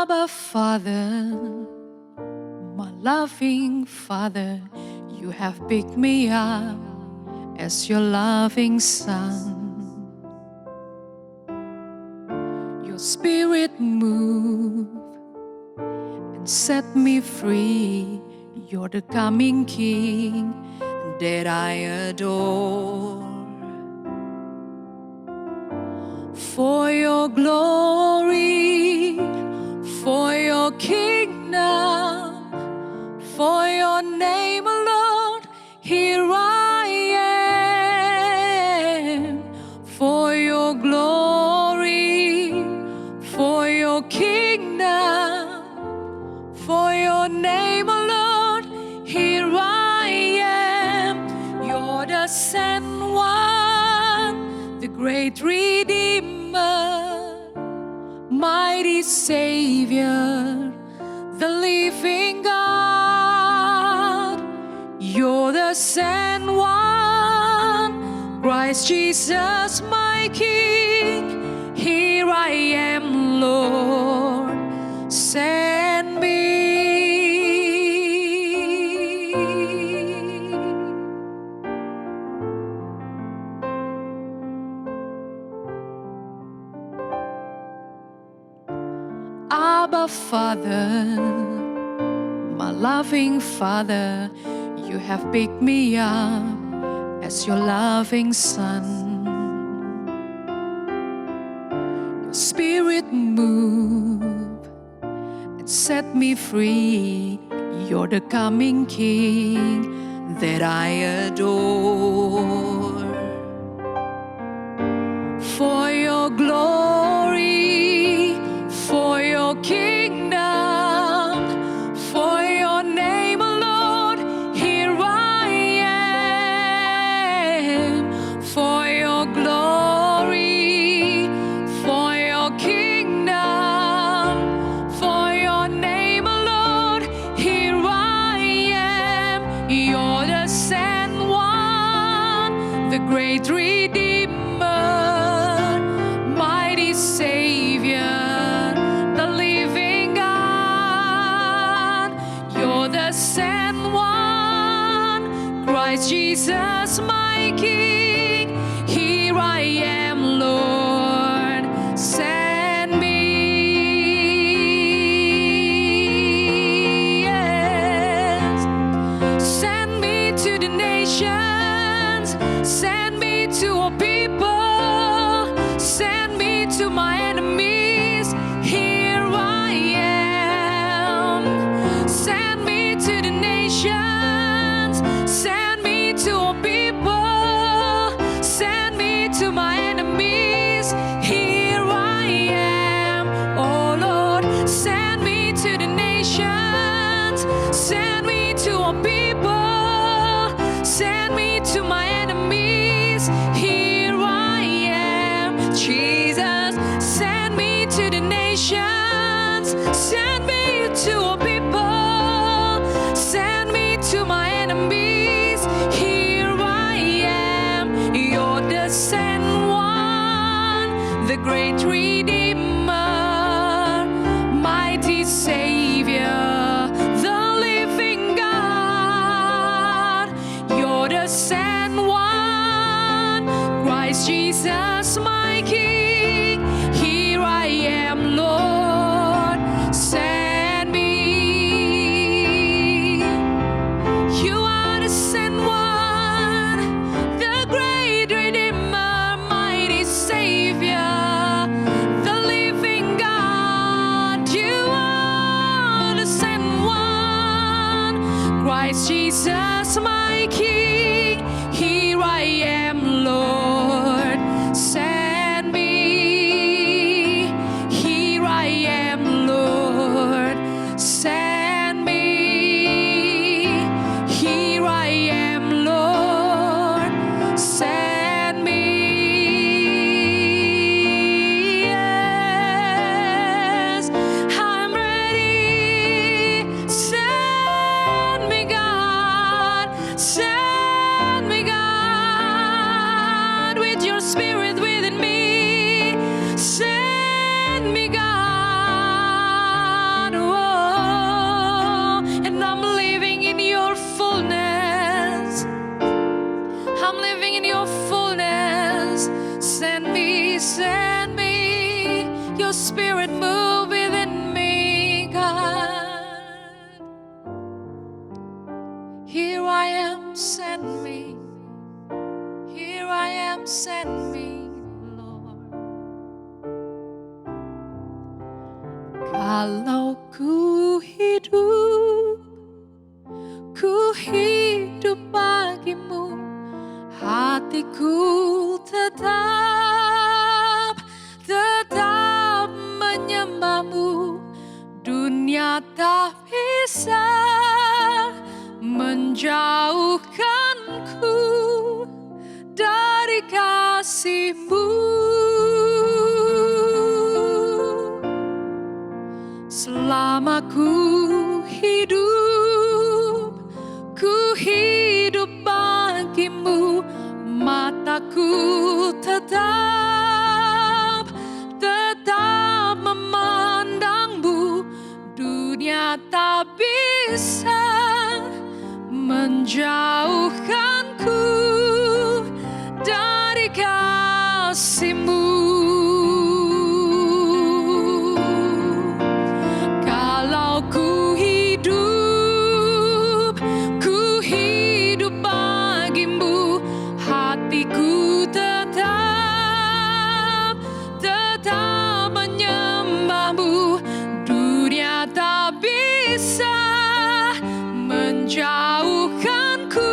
Abba, Father, my loving Father, you have picked me up as your loving Son. Your Spirit moved and set me free. You're the coming King that I adore. For your glory, for your kingdom, for your name alone, here I am. For your glory, for your kingdom, for your name alone, here I am. You're the sent one, the great Redeemer, mighty Savior, the living God. You're the sent one, Christ Jesus my King. Here I am, Lord, send me. Abba, Father, my loving Father, you have picked me up as your loving Son. Your Spirit moved and set me free. You're the coming King that I adore. For your glory, for your kingdom, for your name alone, here I am. For your glory, for your kingdom, for your name alone, here I am. You're the sent one, the great Redeemer, mighty Savior, the living God. You're the sent one, Christ Jesus my King. Here I am, Lord, send me. Yes. Send me to the nations, send me to all people, send me to my enemies. Here I am. Send me to the nations, send me to all people, send me to my enemies. Here I am. Oh Lord, send me to the nations, send me to all people, send me to my enemies. Here I am. Jesus, send me to the nations, send me to all people, send me to my enemies. Here I am. You're the sent one, the great Redeemer, mighty Savior, the living God. You're the sent one, Christ Jesus my King. Here I am, Lord, send me. You are the sent one, the great Redeemer, mighty Savior, the living God. You are the sent one, Christ Jesus my King. Here I am, Lord, send me. Here I am, Lord, send me. Here I am, Lord, send me. Yes, I'm ready. Send me, God. Send me, God. Spirit move within me, God. Here I am, send me. Here I am, send me, Lord. Kalau ku hidup bagimu, hatiku tetap menyembahmu. Dunia tak bisa menjauhkanku dari kasih-Mu. Selama ku hidup bagimu, mataku tetap memandangmu. Dunia tak bisa menjauhkanku dari kasih-Mu. Kalau ku hidup bagimu, hatiku tetap menyembahmu. Dunia tak bisa menjauhkanku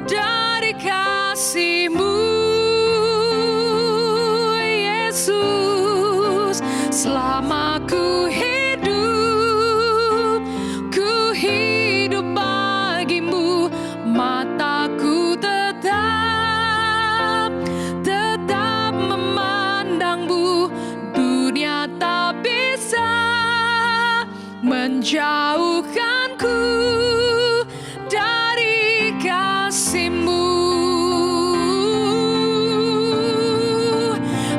dari kasih-Mu, Yesus. Selama ku hidup bagimu, mataku tetap memandangmu. Dunia tak bisa menjauhkanku dari kasih-Mu.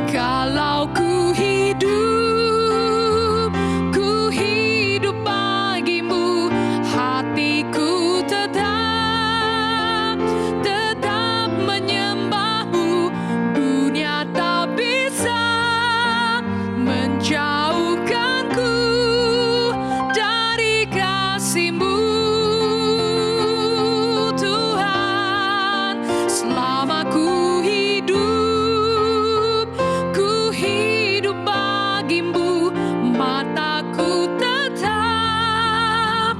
Kalau ku hidup bagimu, hatiku tetap menyembahmu. Dunia tak bisa menjauhkanku dari kasih-Mu, Tuhan. Selama ku hidup bagimu, mataku tetap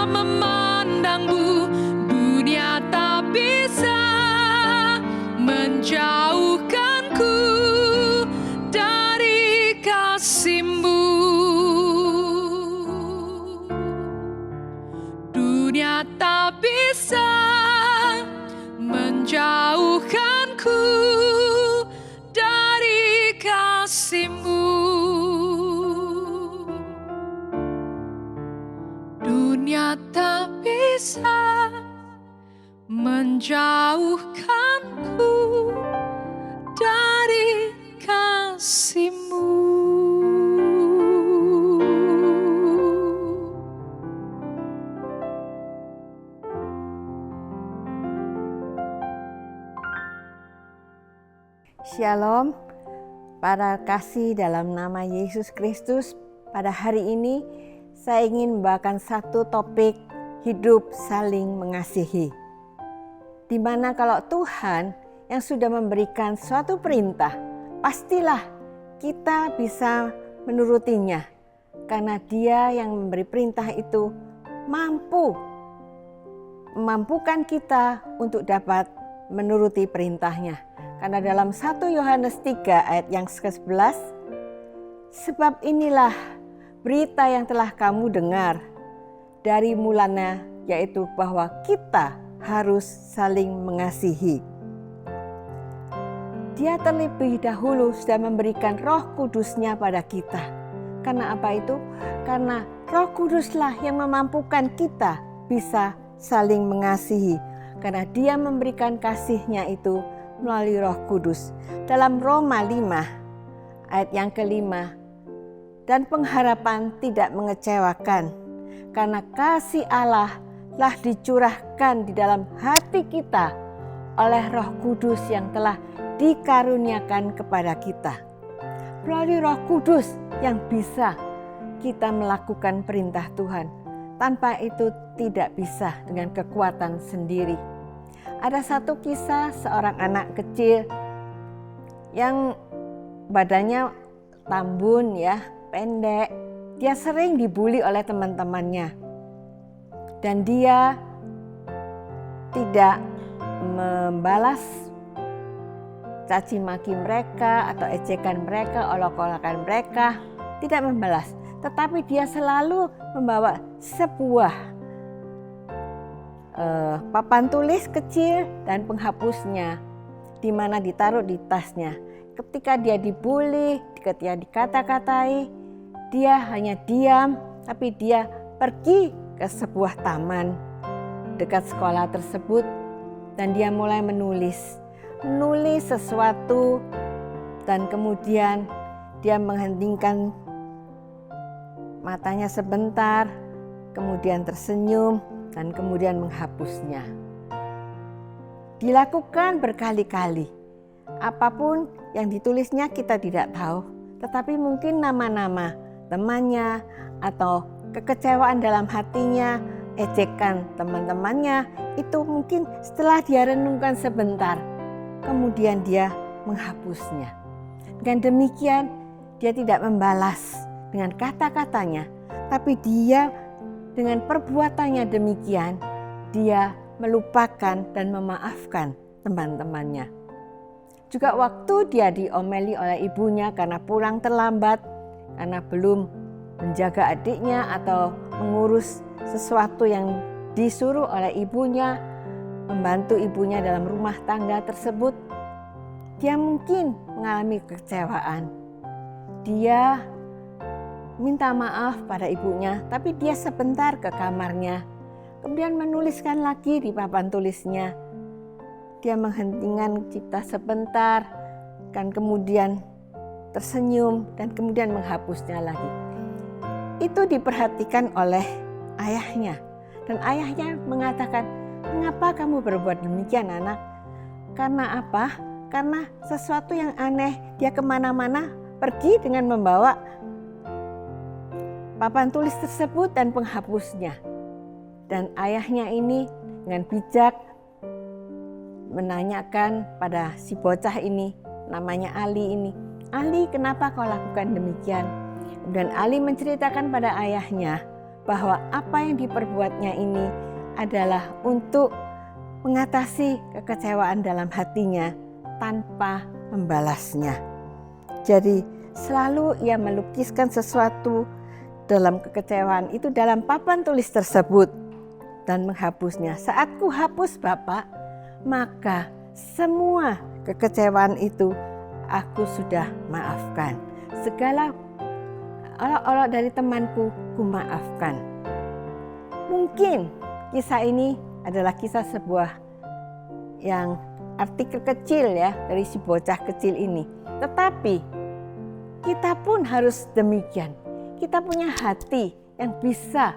memandangmu. Dunia tak bisa menjauhkanku dari kasih-Mu. Dunia tak bisa menjauhkanku dari kasih-Mu. Dunia tak bisa menjauhkanku dari kasih-Mu. Shalom, para kasih dalam nama Yesus Kristus. Pada hari ini saya ingin membawakan satu topik, hidup saling mengasihi. Di mana kalau Tuhan yang sudah memberikan suatu perintah, pastilah kita bisa menurutinya. Karena Dia yang memberi perintah itu memampukan kita untuk dapat menuruti perintahnya. Karena dalam 1 Yohanes 3 ayat yang ke-11, sebab inilah berita yang telah kamu dengar dari mulanya, yaitu bahwa kita harus saling mengasihi. Dia terlebih dahulu sudah memberikan Roh Kudus-Nya pada kita. Karena apa itu? Karena Roh Kuduslah yang memampukan kita bisa saling mengasihi. Karena Dia memberikan kasih-Nya itu melalui Roh Kudus. Dalam Roma 5 ayat yang ke-5, dan pengharapan tidak mengecewakan, karena kasih Allah telah dicurahkan di dalam hati kita oleh Roh Kudus yang telah dikaruniakan kepada kita. melalui Roh Kudus yang bisa kita melakukan perintah Tuhan. Tanpa itu tidak bisa dengan kekuatan sendiri. Ada satu kisah seorang anak kecil yang badannya tambun ya, pendek. Dia sering dibully oleh teman-temannya. Dan dia tidak membalas caci maki mereka atau ejekan mereka, olok-olokan mereka, tidak membalas. Tetapi dia selalu membawa sebuah papan tulis kecil dan penghapusnya, di mana ditaruh di tasnya. Ketika dia dibully, ketika dikata-katai, dia hanya diam, tapi dia pergi ke sebuah taman dekat sekolah tersebut dan dia mulai menulis sesuatu, dan kemudian dia menghentikan matanya sebentar, kemudian tersenyum dan kemudian menghapusnya. Dilakukan berkali-kali. Apapun yang ditulisnya kita tidak tahu, tetapi mungkin nama-nama temannya atau kekecewaan dalam hatinya, ejekan teman-temannya, itu mungkin setelah dia renungkan sebentar, kemudian dia menghapusnya. Dengan demikian, dia tidak membalas dengan kata-katanya, tapi dia dengan perbuatannya demikian, dia melupakan dan memaafkan teman-temannya. Juga waktu dia diomeli oleh ibunya karena pulang terlambat, karena belum menjaga adiknya atau mengurus sesuatu yang disuruh oleh ibunya, membantu ibunya dalam rumah tangga tersebut, dia mungkin mengalami kekecewaan. Dia minta maaf pada ibunya, tapi dia sebentar ke kamarnya, kemudian menuliskan lagi di papan tulisnya. Dia menghentikan cipta sebentar, kan kemudian tersenyum dan kemudian menghapusnya lagi. Itu diperhatikan oleh ayahnya, dan ayahnya mengatakan, "Mengapa kamu berbuat demikian, anak?" Karena apa? Karena sesuatu yang aneh. Dia kemana-mana pergi dengan membawa papan tulis tersebut dan penghapusnya. Dan ayahnya ini dengan bijak menanyakan pada si bocah ini, namanya Ali ini, "Ali, kenapa kau lakukan demikian?" Dan Ali menceritakan pada ayahnya bahwa apa yang diperbuatnya ini adalah untuk mengatasi kekecewaan dalam hatinya tanpa membalasnya. Jadi selalu ia melukiskan sesuatu dalam kekecewaan itu dalam papan tulis tersebut dan menghapusnya. "Saat ku hapus, Bapak, maka semua kekecewaan itu aku sudah maafkan. Segala olok-olok dari temanku ku maafkan." Mungkin kisah ini adalah kisah sebuah yang artikel kecil ya dari si bocah kecil ini. Tetapi kita pun harus demikian. Kita punya hati yang bisa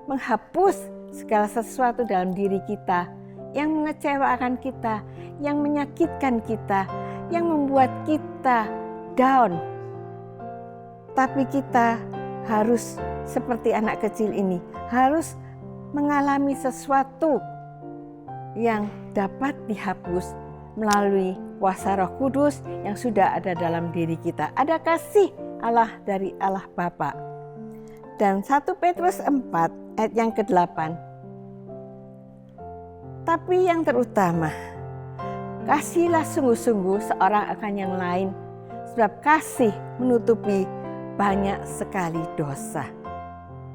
menghapus segala sesuatu dalam diri kita yang mengecewakan kita, yang menyakitkan kita, yang membuat kita down. Tapi kita harus seperti anak kecil ini, harus mengalami sesuatu yang dapat dihapus melalui kuasa Roh Kudus yang sudah ada dalam diri kita. Ada kasih Allah dari Allah Bapa. Dan 1 Petrus 4 ayat yang ke-8. Tapi yang terutama, kasihlah sungguh-sungguh seorang akan yang lain, sebab kasih menutupi banyak sekali dosa.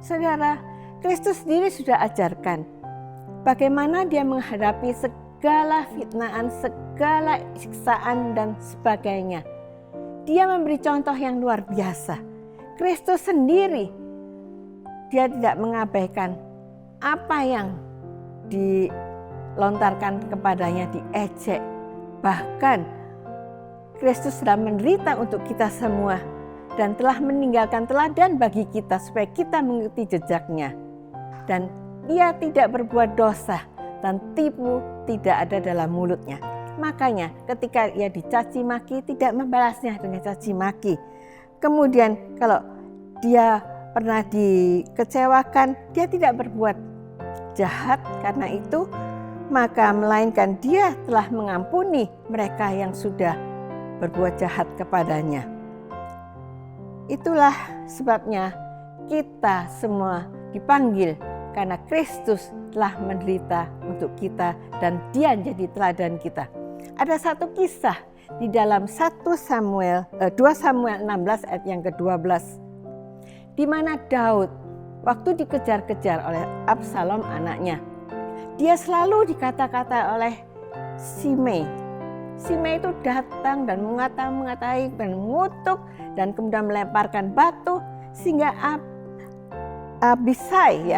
Saudara, Kristus sendiri sudah ajarkan bagaimana dia menghadapi segala fitnaan, segala siksaan dan sebagainya. Dia memberi contoh yang luar biasa. Kristus sendiri, dia tidak mengabaikan apa yang dilontarkan kepadanya, diejek. Bahkan Kristus sudah menderita untuk kita semua dan telah meninggalkan teladan bagi kita supaya kita mengikuti jejaknya. Dan dia tidak berbuat dosa dan tipu tidak ada dalam mulutnya. Makanya ketika ia dicaci maki tidak membalasnya dengan caci maki. kemudian kalau dia pernah dikecewakan, dia tidak berbuat jahat karena itu, maka melainkan dia telah mengampuni mereka yang sudah berbuat jahat kepadanya. Itulah sebabnya kita semua dipanggil karena Kristus telah menderita untuk kita dan Dia jadi teladan kita. Ada satu kisah di dalam 2 Samuel 16 ayat yang ke-12, di mana Daud waktu dikejar-kejar oleh Absalom anaknya, dia selalu dikata-kata oleh Simei. Simei itu datang dan mengatai dan mengutuk dan kemudian melemparkan batu sehingga Abisai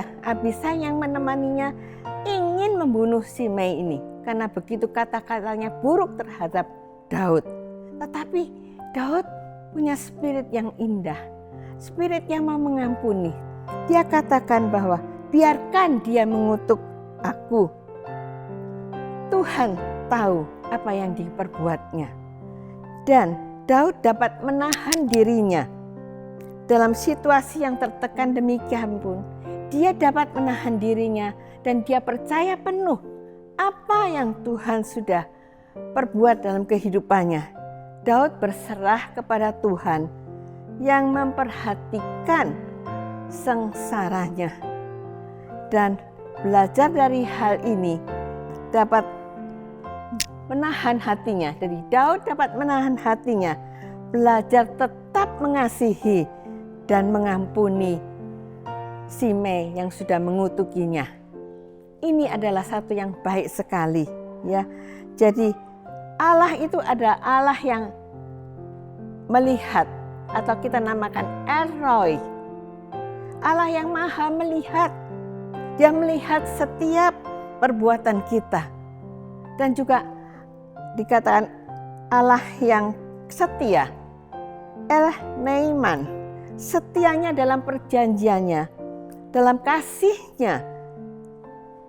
yang menemaninya ingin membunuh Simei ini karena begitu kata-katanya buruk terhadap Daud. Tetapi Daud punya spirit yang indah, spirit yang mau mengampuni. Dia katakan bahwa biarkan dia mengutuk aku. Tuhan tahu apa yang diperbuatnya. Dan Daud dapat menahan dirinya. Dalam situasi yang tertekan demikian pun, dia dapat menahan dirinya dan dia percaya penuh apa yang Tuhan sudah perbuat dalam kehidupannya. Daud berserah kepada Tuhan yang memperhatikan sengsaranya. Dan belajar dari hal ini dapat menahan hatinya. Jadi Daud dapat menahan hatinya, belajar tetap mengasihi dan mengampuni Simei yang sudah mengutukinya. Ini adalah satu yang baik sekali, ya. Jadi Allah itu adalah Allah yang melihat, atau kita namakan El Roi. Allah yang maha melihat. Dia melihat setiap perbuatan kita. Dan juga dikatakan Allah yang setia. El Neiman, setianya dalam perjanjiannya, dalam kasihnya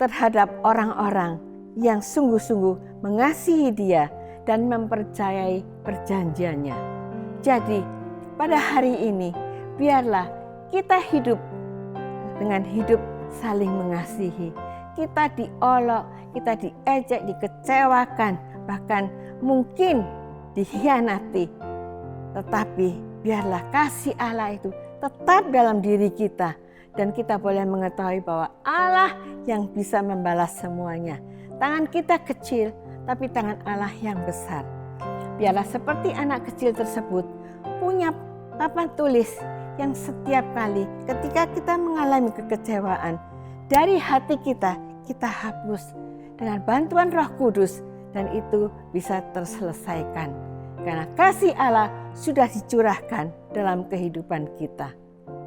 terhadap orang-orang yang sungguh-sungguh mengasihi dia dan mempercayai perjanjiannya. Jadi pada hari ini biarlah kita hidup dengan hidup saling mengasihi. Kita diolok, kita diejek, dikecewakan, bahkan mungkin dikhianati. Tetapi biarlah kasih Allah itu tetap dalam diri kita. Dan kita boleh mengetahui bahwa Allah yang bisa membalas semuanya. Tangan kita kecil, tapi tangan Allah yang besar. Biarlah seperti anak kecil tersebut punya papan tulis yang setiap kali ketika kita mengalami kekecewaan, dari hati kita hapus dengan bantuan Roh Kudus dan itu bisa terselesaikan. Karena kasih Allah sudah dicurahkan dalam kehidupan kita.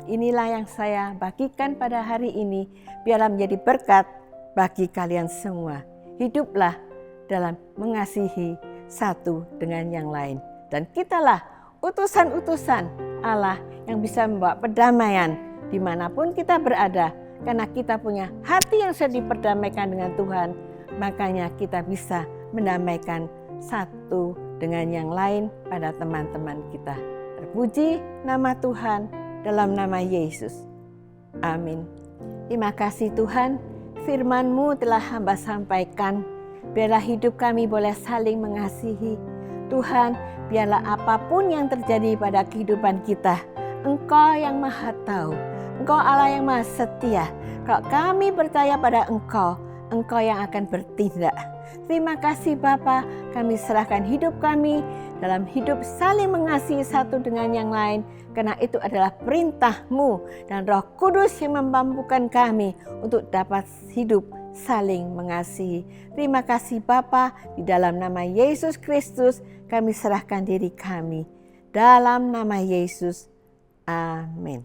Inilah yang saya bagikan pada hari ini, biarlah menjadi berkat bagi kalian semua. Hiduplah dalam mengasihi satu dengan yang lain. Dan kitalah utusan-utusan Allah yang bisa membawa perdamaian dimanapun kita berada. Karena kita punya hati yang sudah diperdamaikan dengan Tuhan, makanya kita bisa mendamaikan satu dengan yang lain pada teman-teman kita. Terpuji nama Tuhan. Dalam nama Yesus. Amin. Terima kasih Tuhan, firman-Mu telah hamba sampaikan. Biarlah hidup kami boleh saling mengasihi. Tuhan, biarlah apapun yang terjadi pada kehidupan kita, Engkau yang maha tahu. Engkau Allah yang maha setia. Kalau kami percaya pada Engkau, Engkau yang akan bertindak. Terima kasih Bapa, kami serahkan hidup kami dalam hidup saling mengasihi satu dengan yang lain. Karena itu adalah perintah-Mu dan Roh Kudus yang memampukan kami untuk dapat hidup saling mengasihi. Terima kasih Bapa, di dalam nama Yesus Kristus kami serahkan diri kami. Dalam nama Yesus, amin.